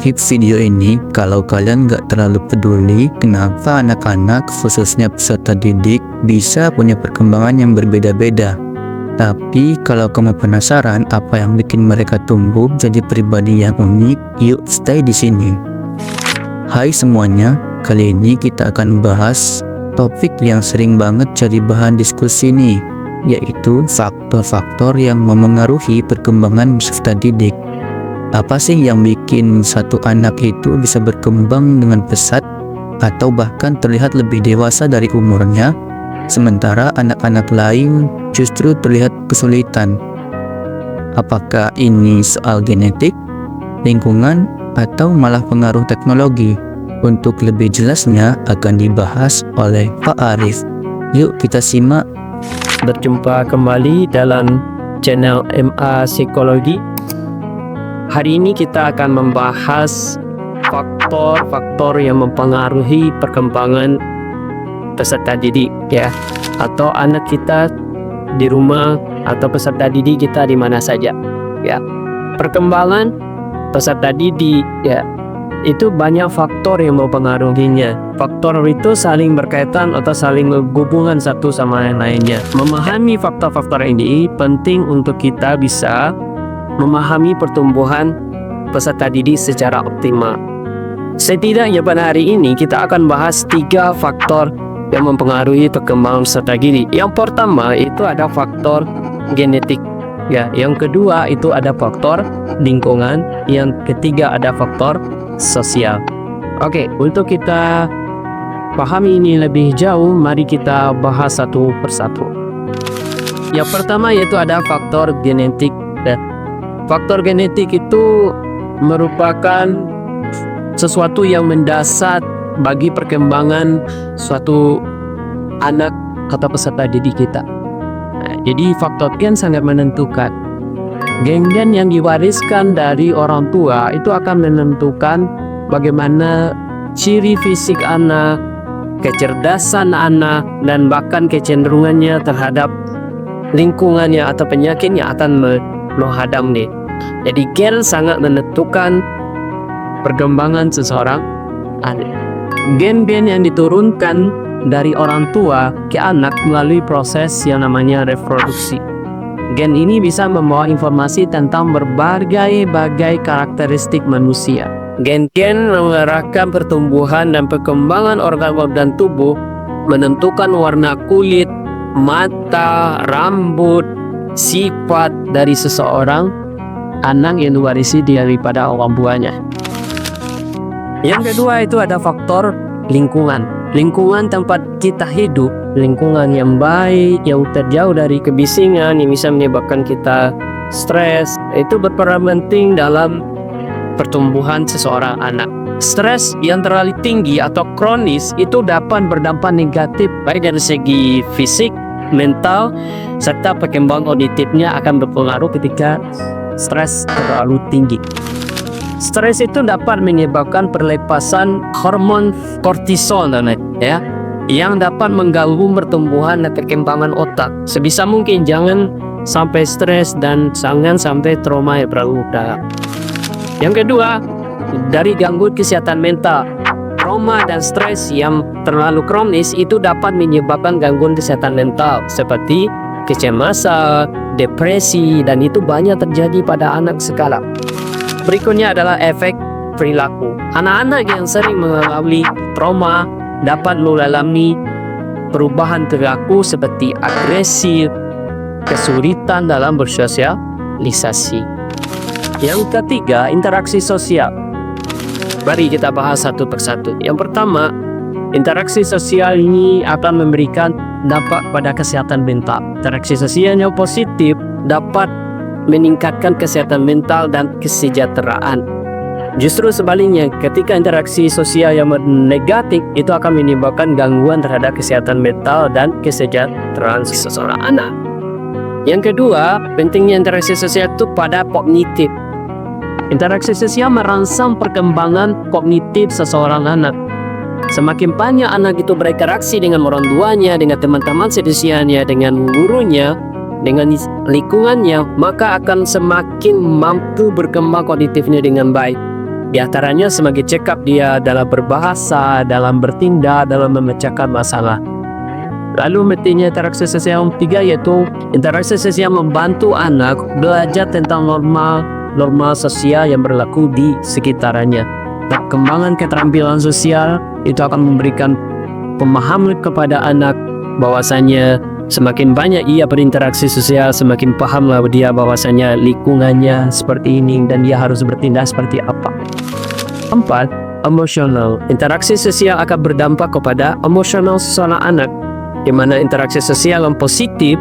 skip video ini kalau kalian nggak terlalu peduli kenapa anak-anak, khususnya peserta didik, bisa punya perkembangan yang berbeda-beda. Tapi kalau kamu penasaran apa yang bikin mereka tumbuh jadi pribadi yang unik, yuk stay di sini. Hai semuanya, kali ini kita akan bahas topik yang sering banget jadi bahan diskusi nih, yaitu faktor-faktor yang memengaruhi perkembangan peserta didik. Apa sih yang bikin satu anak itu bisa berkembang dengan pesat atau bahkan terlihat lebih dewasa dari umurnya, sementara anak-anak lain justru terlihat kesulitan? Apakah ini soal genetik, lingkungan, atau malah pengaruh teknologi? Untuk lebih jelasnya akan dibahas oleh Pak Arif. Yuk kita simak. Berjumpa kembali dalam channel MA Psikologi. Hari ini kita akan membahas faktor-faktor yang mempengaruhi perkembangan peserta didik ya, atau anak kita di rumah atau peserta didik kita di mana saja ya. Perkembangan peserta didik ya, itu banyak faktor yang mempengaruhinya. Faktor itu saling berkaitan atau saling berhubungan satu sama yang lainnya. Memahami faktor-faktor ini penting untuk kita bisa memahami pertumbuhan peserta didik secara optimal. Setidaknya pada hari ini kita akan bahas 3 faktor yang mempengaruhi perkembangan peserta didik. Yang pertama itu ada faktor genetik ya, yang kedua itu ada faktor lingkungan, yang ketiga ada faktor sosial. Oke, untuk kita pahami ini lebih jauh, mari kita bahas satu persatu. Yang pertama yaitu ada faktor genetik. Faktor genetik itu merupakan sesuatu yang mendasar bagi perkembangan suatu anak atau peserta didik kita. Jadi faktor gen sangat menentukan. Gen-gen yang diwariskan dari orang tua itu akan menentukan bagaimana ciri fisik anak, kecerdasan anak, dan bahkan kecenderungannya terhadap lingkungannya atau penyakit yang akan menghadapnya. Jadi gen sangat menentukan perkembangan seseorang anak. Gen-gen yang diturunkan dari orang tua ke anak melalui proses yang namanya reproduksi. Gen ini bisa membawa informasi tentang berbagai karakteristik manusia. Gen-gen mengarahkan pertumbuhan dan perkembangan organ-organ tubuh, menentukan warna kulit, mata, rambut, sifat dari seseorang anak yang diwarisi daripada orang tuanya. Yang kedua itu ada faktor lingkungan. Lingkungan tempat kita hidup, lingkungan yang baik, yang terjauh dari kebisingan yang bisa menyebabkan kita stres, itu berperan penting dalam pertumbuhan seseorang anak. Stres yang terlalu tinggi atau kronis itu dapat berdampak negatif baik dari segi fisik, mental, serta perkembangan kognitifnya akan berpengaruh ketika stres terlalu tinggi. Stres itu dapat menyebabkan perlepasan hormon kortisol ya, yang dapat mengganggu pertumbuhan dan perkembangan otak. Sebisa mungkin jangan sampai stres dan jangan sampai trauma yang berulang. Yang kedua, dari gangguan kesehatan mental. Trauma dan stres yang terlalu kronis itu dapat menyebabkan gangguan kesehatan mental seperti kecemasan, depresi, dan itu banyak terjadi pada anak sekarang. Berikutnya adalah efek perilaku. Anak-anak yang sering mengalami trauma dapat mengalami perubahan perilaku seperti agresif, kesulitan dalam bersosialisasi. Yang ketiga, interaksi sosial. Mari kita bahas satu persatu. Yang pertama, interaksi sosial ini akan memberikan dampak pada kesehatan mental. Interaksi sosial yang positif dapat meningkatkan kesehatan mental dan kesejahteraan. Justru sebaliknya, ketika interaksi sosial yang negatif itu akan menyebabkan gangguan terhadap kesehatan mental dan kesejahteraan seseorang anak. Yang kedua, pentingnya interaksi sosial itu pada kognitif. Interaksi sosial merangsang perkembangan kognitif seseorang anak. Semakin banyak anak itu berinteraksi dengan orang tuanya, dengan teman-teman seusianya, dengan gurunya, dengan lingkungannya, maka akan semakin mampu berkembang kognitifnya dengan baik. Di antaranya sebagai cekap dia dalam berbahasa, dalam bertindak, dalam memecahkan masalah. Lalu mestinya interaksi sosial yang ketiga yaitu interaksi sosial membantu anak belajar tentang norma sosial yang berlaku di sekitarnya. Perkembangan keterampilan sosial itu akan memberikan pemahaman kepada anak bahwasanya semakin banyak ia berinteraksi sosial, semakin pahamlah dia bahwasanya lingkungannya seperti ini dan dia harus bertindak seperti apa. 4. Emosional. Interaksi sosial akan berdampak kepada emosional seseorang anak, di mana interaksi sosial yang positif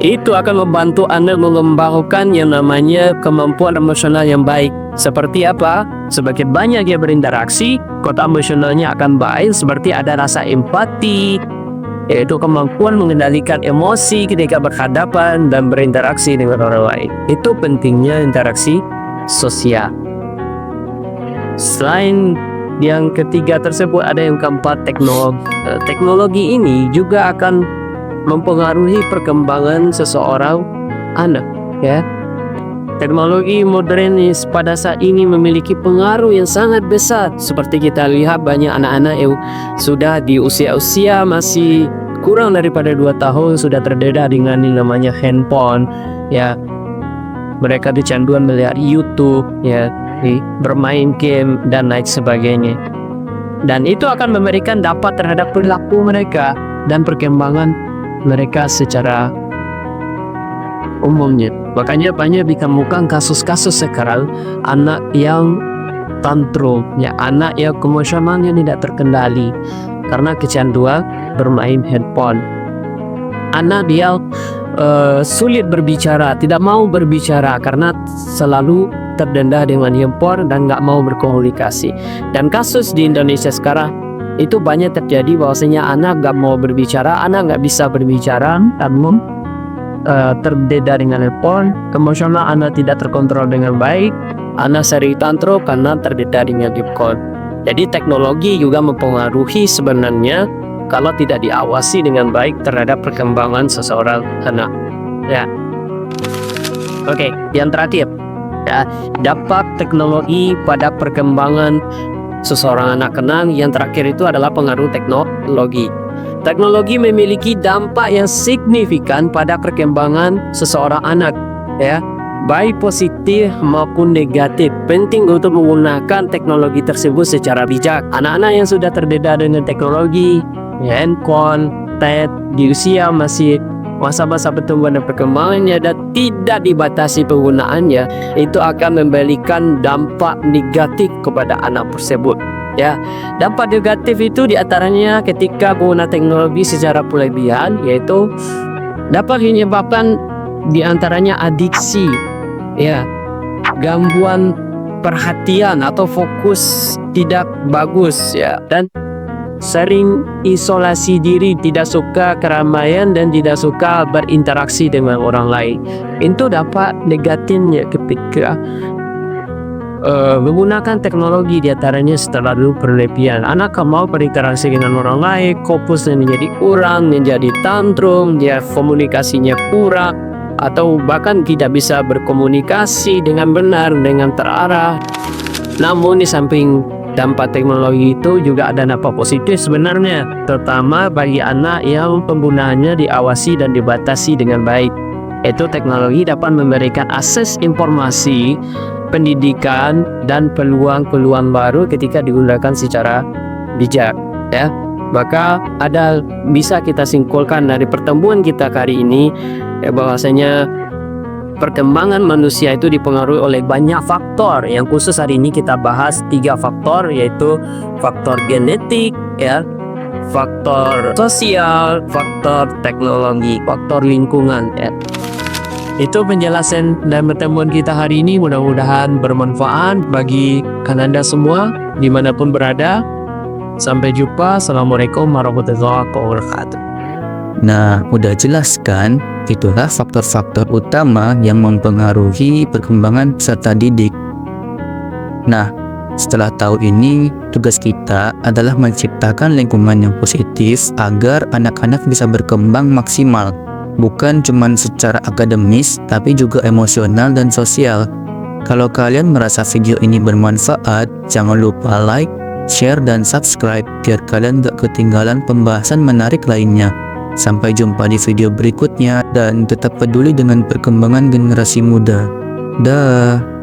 itu akan membantu anak mengembangkan yang namanya kemampuan emosional yang baik. Seperti apa? Semakin banyak dia berinteraksi, kota emosionalnya akan baik, seperti ada rasa empati, yaitu kemampuan mengendalikan emosi ketika berhadapan dan berinteraksi dengan orang lain. Itu pentingnya interaksi sosial. Selain yang ketiga tersebut, ada yang keempat, teknologi. Teknologi ini juga akan mempengaruhi perkembangan seseorang anak, ya. Teknologi modernis pada saat ini memiliki pengaruh yang sangat besar. Seperti kita lihat banyak anak-anak yang sudah di usia-usia masih kurang daripada 2 tahun sudah terdedah dengan yang namanya handphone, ya. Mereka kecanduan melihat YouTube, ya, bermain game dan lain sebagainya. Dan itu akan memberikan dampak terhadap perilaku mereka dan perkembangan mereka secara umumnya. Makanya banyak ditemukan kasus-kasus sekarang anak yang tantrum, ya, anak yang emosionalnya tidak terkendali karena kecanduan bermain handphone. Anak dia sulit berbicara, tidak mau berbicara karena selalu terdedah dengan handphone dan nggak mau berkomunikasi. Dan kasus di Indonesia sekarang itu banyak terjadi bahwasanya anak nggak mau berbicara, anak nggak bisa berbicara, namun terdedah dengan handphone, emosional anak tidak terkontrol dengan baik, anak sering tantrum karena terdedah dengan handphone. Jadi teknologi juga mempengaruhi sebenarnya kalau tidak diawasi dengan baik terhadap perkembangan seseorang anak, ya. Oke, yang terakhir, ya, dampak teknologi pada perkembangan seseorang anak. Yang terakhir itu adalah pengaruh teknologi. Teknologi memiliki dampak yang signifikan pada perkembangan seseorang anak, ya, baik positif maupun negatif. Penting untuk menggunakan teknologi tersebut secara bijak. Anak-anak yang sudah terdedah dengan teknologi, handphone, tablet di usia masih masa-masa pertumbuhan dan perkembangannya dan tidak dibatasi penggunaannya, itu akan memberikan dampak negatif kepada anak tersebut, ya. Dampak negatif itu diantaranya ketika menggunakan teknologi secara berlebihan, yaitu dapat menyebabkan diantaranya adiksi, ya, gangguan perhatian atau fokus tidak bagus, ya, dan sering isolasi diri, tidak suka keramaian dan tidak suka berinteraksi dengan orang lain. Itu dapat negatifnya ketika menggunakan teknologi, diantaranya terlalu berlebihan. Anak mau berinteraksi dengan orang lain, fokusnya menjadi kurang, menjadi tantrum, dia komunikasinya kurang, atau bahkan tidak bisa berkomunikasi dengan benar, dengan terarah. Namun di samping dampak teknologi itu juga ada dampak positif sebenarnya, terutama bagi anak yang penggunaannya diawasi dan dibatasi dengan baik. Itu teknologi dapat memberikan akses informasi, pendidikan, dan peluang-peluang baru ketika digunakan secara bijak, ya. Maka bisa kita simpulkan dari pertemuan kita kali ini, ya, bahwasanya perkembangan manusia itu dipengaruhi oleh banyak faktor. Yang khusus hari ini kita bahas 3 faktor, yaitu faktor genetik, ya, faktor sosial, faktor teknologi, faktor lingkungan, ya. Itu penjelasan dan pertemuan kita hari ini, mudah-mudahan bermanfaat bagi Anda semua dimanapun berada. Sampai jumpa. Assalamualaikum warahmatullahi wabarakatuh. Nah, udah jelas kan? Itulah faktor-faktor utama yang mempengaruhi perkembangan peserta didik. Nah, setelah tahu ini, tugas kita adalah menciptakan lingkungan yang positif agar anak-anak bisa berkembang maksimal. Bukan cuma secara akademis, tapi juga emosional dan sosial. Kalau kalian merasa video ini bermanfaat, jangan lupa like, share, dan subscribe biar kalian gak ketinggalan pembahasan menarik lainnya. Sampai jumpa di video berikutnya dan tetap peduli dengan perkembangan generasi muda. Dah.